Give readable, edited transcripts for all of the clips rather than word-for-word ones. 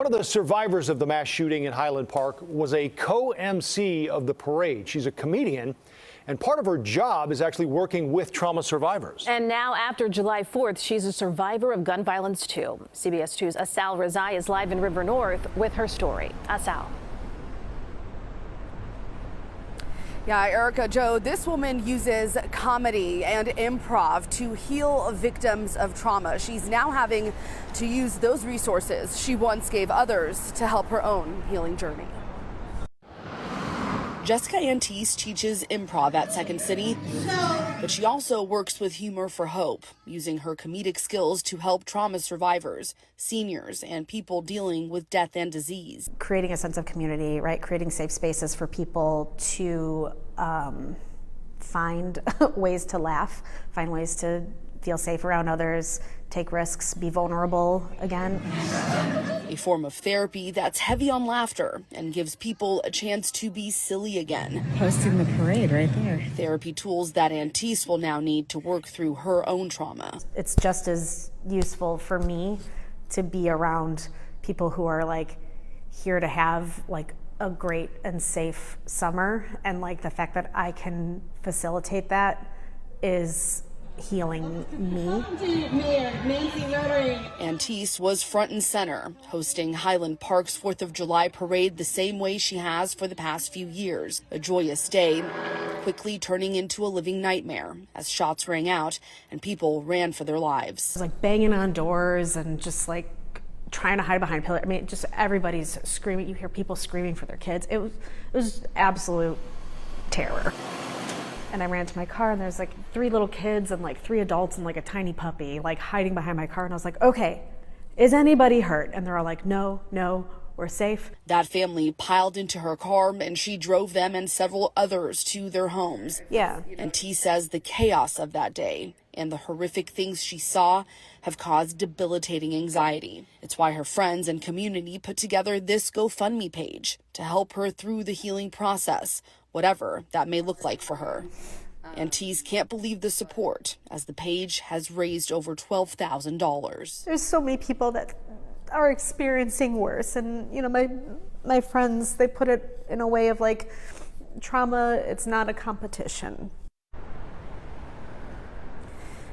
One of the survivors of the mass shooting in Highland Park was a co-emcee of the parade. She's a comedienne, and part of her job is actually working with trauma survivors. And now, after July 4th, she's a survivor of gun violence, too. CBS 2's Asal Rezaei is live in River North with her story. Asal. Yeah, Erica, Joe, this woman uses comedy and improv to heal victims of trauma. She's now having to use those resources she once gave others to help her own healing journey. Jessica Auntie teaches improv at Second City, but she also works with Humor for Hope, using her comedic skills to help trauma survivors, seniors, and people dealing with death and disease. Creating a sense of community, right? Creating safe spaces for people to find ways to laugh, find ways to feel safe around others, take risks, be vulnerable again. A form of therapy that's heavy on laughter and gives people a chance to be silly again. Hosting the parade right there. Therapy tools that Auntie will now need to work through her own trauma. It's just as useful for me to be around people who are like here to have like a great and safe summer, and like the fact that I can facilitate that is healing me. Auntie was front and center, hosting Highland Park's 4th of July parade the same way she has for the past few years. A joyous day, quickly turning into a living nightmare as shots rang out and people ran for their lives. It was like banging on doors and just like trying to hide behind pillars. I mean, just everybody's screaming. You hear people screaming for their kids. It was absolute terror. And I ran to my car, and there's like 3 little kids and like 3 adults and like a tiny puppy like hiding behind my car. And I was like, okay, is anybody hurt? And they're all like, no, we're safe. That family piled into her car, and she drove them and several others to their homes. Yeah. Auntie says the chaos of that day and the horrific things she saw have caused debilitating anxiety. It's why her friends and community put together this GoFundMe page to help her through the healing process, whatever that may look like for her. Auntie can't believe the support, as the page has raised over $12,000. There's so many people that are experiencing worse, and you know, my friends, they put it in a way of like, trauma, it's not a competition.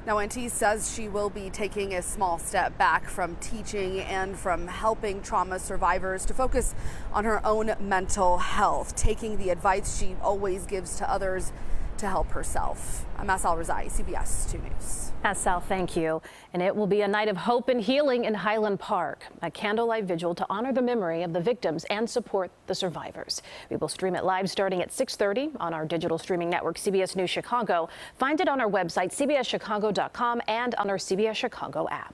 Now, Auntie says she will be taking a small step back from teaching and from helping trauma survivors to focus on her own mental health, taking the advice she always gives to others to help herself. I'm Asal Rezaei, CBS 2 News. Asal, thank you. And it will be a night of hope and healing in Highland Park, a candlelight vigil to honor the memory of the victims and support the survivors. We will stream it live starting at 6:30 on our digital streaming network, CBS News Chicago. Find it on our website, cbschicago.com, and on our CBS Chicago app.